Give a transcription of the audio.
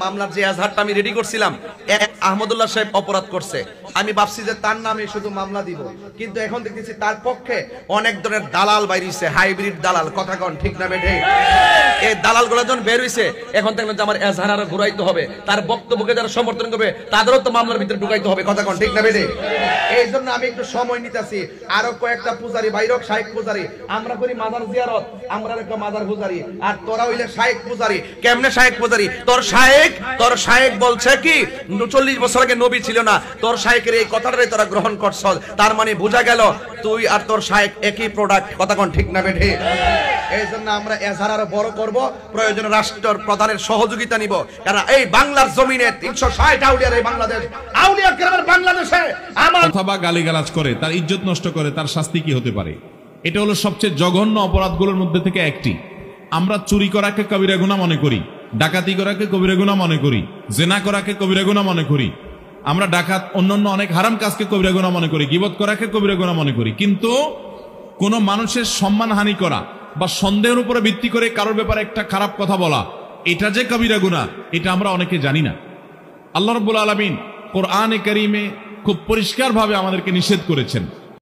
মামলার যে এজাহারটা আমি রেডি করছিলাম, এক আহমদুল্লাহ সাহেব অপরাধ করছে, আমি ভাবছি যে তার নামে শুধু মামলা দিব, কিন্তু এখন দেখতেছি তার পক্ষে অনেক ধরনের দালাল বাইরিছে, হাইব্রিড দালাল, কথা কন ঠিক না বেঠে? এই দালালগুলো যখন বের হইছে, এখন দেখলেন যে আমার এজাহার আরো ঘুরাইতে হবে, তার বক্তব্যকে যারা সমর্থন করবে তাদেরও তো মামলার ভিতরে ঢুকাইতে হবে, কথা কন ঠিক না বেঠে? এই জন্য আমি একটু সময় নিতেছি, আরো কয়েকটা পূজারি বাইরক, শাইখ পূজারি, আমরা করি মাজার জিয়ারত, আমরা একটা মাজার পূজারি, আর তোরা হইলে শাইখ পূজারি। কেমনে শাইখ পূজারি? তোর শাইখ বলছে কি 40 বছর আগে নবী ছিল না, তোর শাইখের এই কথাটাই তোরা গ্রহণ করছ, তার মানে বোঝা গেল তুই আর তোর শাইখ একই প্রোডাক্ট, কথা কোন ঠিক না বেঠে? এই জন্য আমরা এজাহার আরো বড় করব, প্রয়োজনে রাষ্ট্রের প্রধানের সহযোগিতা নিব, কারণ এই বাংলার জমিনে 360 আউলিয়ার এই বাংলাদেশ, আউলিয়া কেরামের বাংলাদেশে আমার অথবা গালিগালাজ করে তার ইজ্জত নষ্ট করে, তার শাস্তি কি হতে পারে? এটা হলো সবচেয়ে জঘন্য অপরাধগুলোর মধ্যে থেকে একটি। আমরা চুরি করাকে কবিরা গুনাহ মনে করি, ডাকাতি করাকে কবিরা গুনাহ মনে করি, জেনা করাকে কবিরা গুনাহ মনে করি, আমরা ডাকাত অন্যান্য অনেক হারাম কাজকে কবিরা গুনাহ মনে করি, গীবত করাকে কবিরা গুনাহ মনে করি। কিন্তু কোন মানুষের সম্মানহানি করা বা সন্দেহের উপরে ভিত্তি করে কারোর ব্যাপারে একটা খারাপ কথা বলা, এটা যে কবিরা গুনাহ, এটা আমরা অনেকে জানি না। আল্লাহ রাব্বুল আলামিন কোরআনে কারীমে খুব পরিষ্কারভাবে আমাদেরকে নিষেধ করেছেন।